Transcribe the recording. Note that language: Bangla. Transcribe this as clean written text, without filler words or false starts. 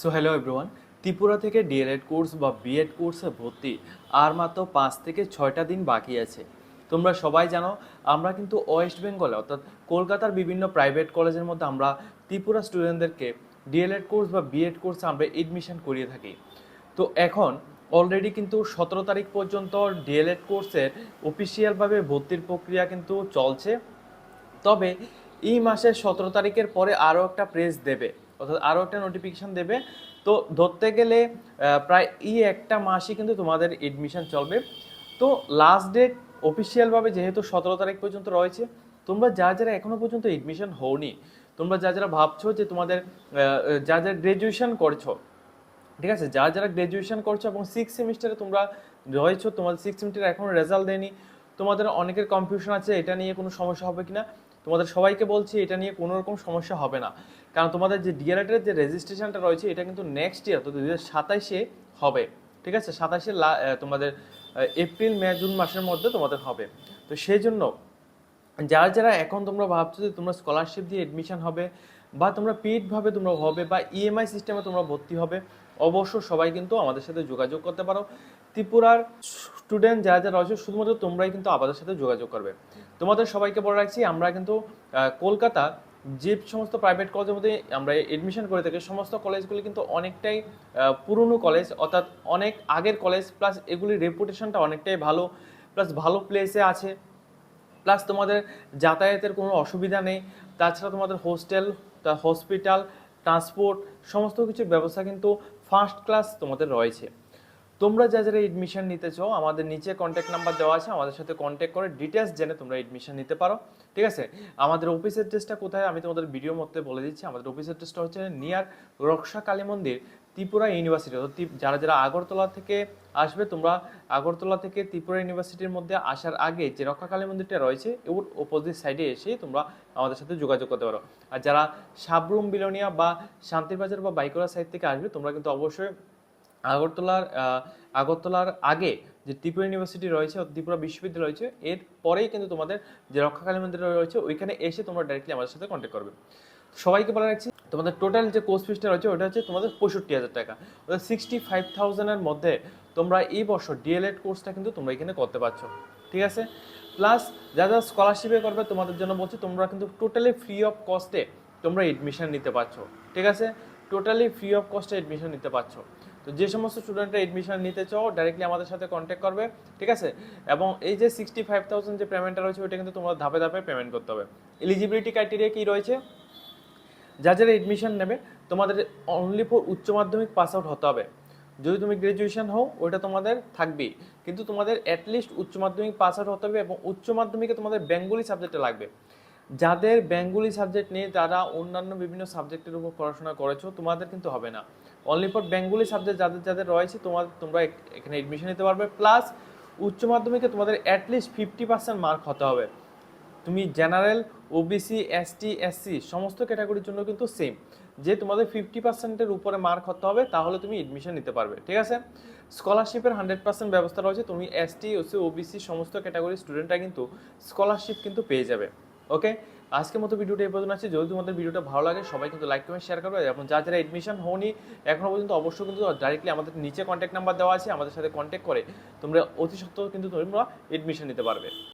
সো হ্যালো এভরিওয়ান, ত্রিপুরা থেকে ডিএলএড কোর্স বা বিএড কোর্সে ভর্তি আর মাত্র 5 থেকে 6টা দিন বাকি আছে। তোমরা সবাই জানো আমরা কিন্তু ওয়েস্ট বেঙ্গলে অর্থাৎ কলকাতার বিভিন্ন প্রাইভেট কলেজের মধ্যে আমরা ত্রিপুরা স্টুডেন্টদেরকে ডিএলএড কোর্স বা বিএড কোর্সে আমরা এডমিশন করিয়ে থাকি। তো এখন অলরেডি কিন্তু 17 তারিখ পর্যন্ত ডিএলএড কোর্সের অফিসিয়ালভাবে ভর্তির প্রক্রিয়া কিন্তু চলছে। তবে এই মাসের 17 তারিখের পরে আরও একটা প্রেস দেবে, অর্থাৎ আরও একটা নোটিফিকেশান দেবে। তো ধরতে গেলে প্রায় এই একটা মাসই কিন্তু তোমাদের এডমিশন চলবে। তো লাস্ট ডেট অফিসিয়ালভাবে যেহেতু 17 তারিখ পর্যন্ত রয়েছে, তোমরা যারা এখনও পর্যন্ত এডমিশন হওনি, তোমরা যারা ভাবছো যে তোমাদের যারা গ্র্যাজুয়েশন করছো, ঠিক আছে, যারা গ্র্যাজুয়েশন করছো এবং 6 সেমিস্টারে তোমরা রয়েছো, তোমাদের 6 সেমিস্টারে এখনও রেজাল্ট দেয়নি, তোমাদের অনেকের কনফিউশন আছে এটা নিয়ে কোনো সমস্যা হবে কিনা। তোমাদের সবাইকে বলছি এটা নিয়ে কোনো রকম সমস্যা হবে না, কারণ তোমাদের যে ডিএলএডের যে রেজিস্ট্রেশনটা রয়েছে এটা কিন্তু নেক্সট ইয়ার, তো 2027-এ হবে। ঠিক আছে, 27-এ তোমাদের এপ্রিল মে জুন মাসের মধ্যে তোমাদের হবে। তো সেই জন্য যারা এখন তোমরা ভাবছো যে তোমরা স্কলারশিপ দিয়ে এডমিশন হবে বা তোমরা পেইডভাবে তোমরা হবে বা ইএমআই সিস্টেমে তোমরা ভর্তি হবে, অবশ্য সবাই কিন্তু আমাদের সাথে যোগাযোগ করতে পারো। ত্রিপুরার স্টুডেন্ট যারা রয়েছে শুধুমাত্র তোমরাই কিন্তু আমাদের সাথে যোগাযোগ করবে। তোমাদের সবাইকে বলে রাখছি, আমরা কিন্তু কলকাতা যে সমস্ত প্রাইভেট কলেজের মধ্যে আমরা এডমিশন করে থাকি, সমস্ত কলেজগুলি কিন্তু অনেকটাই পুরনো কলেজ, অর্থাৎ অনেক আগের কলেজ, প্লাস এগুলির রেপুটেশনটা অনেকটাই ভালো, প্লাস ভালো প্লেসে আছে, প্লাস তোমাদের যাতায়াতের কোনো অসুবিধা নেই। তাছাড়া তোমাদের হোস্টেল, হসপিটাল, ট্রান্সপোর্ট সমস্ত কিছুর ব্যবস্থা কিন্তু ফার্স্ট ক্লাস তোমাদের রয়েছে। তোমরা যারা এডমিশন নিতে চাও, আমাদের নিচে কন্ট্যাক্ট নাম্বার দেওয়া আছে, আমাদের সাথে কন্ট্যাক্ট করে ডিটেলস জেনে তোমরা এডমিশন নিতে পারো। ঠিক আছে, আমাদের অফিস অ্যাড্রেসটা কোথায় আমি তোমাদের ভিডিওর মধ্যে বলে দিচ্ছি। আমাদের অফিস অ্যাড্রেসটা হচ্ছে নিয়ার রক্ষা কালী মন্দির, ত্রিপুরা ইউনিভার্সিটি। যারা আগরতলা থেকে আসবে, তোমরা আগরতলা থেকে ত্রিপুরা ইউনিভার্সিটির মধ্যে আসার আগে যে রক্ষা কালী মন্দিরটা রয়েছে ওর অপোজিট সাইডে এসেই তোমরা আমাদের সাথে যোগাযোগ করতে পারো। আর যারা সাবরুম, বিলোনিয়া বা শান্তিবাজার বা বাইকোলা সাইড থেকে আসবে, তোমরা কিন্তু অবশ্যই আগরতলার আগে যে ত্রিপুরা ইউনিভার্সিটি রয়েছে, ত্রিপুরা বিশ্ববিদ্যালয় রয়েছে, এর পরেই কিন্তু তোমাদের যে রক্ষাকালী মন্দির রয়েছে ওইখানে এসে তোমরা ডাইরেক্টলি আমাদের সাথে কন্ট্যাক্ট করবে। সবাইকে বলে রাখছি, তোমাদের টোটাল যে কোর্স ফিসটা রয়েছে ওটা হচ্ছে তোমাদের 65,000 টাকা, অর্থাৎ 65,000-এর মধ্যে তোমরা এই বছর ডিএলএড কোর্সটা কিন্তু তোমরা এখানে করতে পারছো। ঠিক আছে, প্লাস যারা স্কলারশিপে করবে তোমাদের জন্য বলছি, তোমরা কিন্তু টোটালি ফ্রি অফ কস্টে তোমরা এডমিশন নিতে পারছো। ঠিক আছে, টোটালি ফ্রি অফ কস্টে এডমিশন নিতে পারছো। তো যে সমস্ত স্টুডেন্টরা এডমিশন নিতে চাও ডাইরেক্টলি আমাদের সাথে কন্ট্যাক্ট করবে। ঠিক আছে, এবং এই যে 65,000 যে পেমেন্টটা রয়েছে ওইটা কিন্তু তোমরা ধাপে ধাপে পেমেন্ট করতে হবে। এলিজিবিলিটি ক্রাইটেরিয়া কী রয়েছে, যারা এডমিশন নেবে তোমাদের অনলি ফর উচ্চ মাধ্যমিক পাস আউট হতে হবে। যদি তুমি গ্র্যাজুয়েশন হও ওইটা তোমাদের থাকবেই, কিন্তু তোমাদের অ্যাটলিস্ট উচ্চ মাধ্যমিক পাস আউট হতে হবে এবং উচ্চ মাধ্যমিকে তোমাদের বেঙ্গলি সাবজেক্টে লাগবে। যাদের বেঙ্গলি সাবজেক্ট নেই, তারা অন্যান্য বিভিন্ন সাবজেক্টের উপর পড়াশোনা করেছো, তোমাদের কিন্তু হবে না। অনলি ফর বেঙ্গলি সাবজেক্ট যাদের রয়েছে তোমরা এখানে এডমিশন নিতে পারবে। প্লাস উচ্চ মাধ্যমিকে তোমাদের অ্যাটলিস্ট 50% মার্ক হতে হবে। তুমি জেনারেল, ওবিসি, এসটি, এসসি সমস্ত ক্যাটাগরির জন্য কিন্তু সেম, যে তোমাদের 50%-এর উপরে মার্ক হতে হবে, তাহলে তুমি এডমিশন নিতে পারবে। ঠিক আছে, স্কলারশিপের 100% ব্যবস্থা রয়েছে, তুমি এসটি, ওবিসি সমস্ত ক্যাটাগরির স্টুডেন্টরা কিন্তু স্কলারশিপ কিন্তু পেয়ে যাবে। ওকে, আজকের মতো ভিডিওটা এই পর্যন্ত আছে। যদি তোমাদের ভিডিওটা ভালো লাগে সবাই কিন্তু লাইক কমেন্ট শেয়ার করবে, এবং যারা এডমিশন হওনি এখনও পর্যন্ত অবশ্যই কিন্তু ডাইরেক্টলি আমাদের নিচে কন্ট্যাক্ট নাম্বার দেওয়া আছে, আমাদের সাথে কন্ট্যাক্ট করে তোমরা অতি সত্ত্বেও কিন্তু তোমরা এডমিশন নিতে পারবে।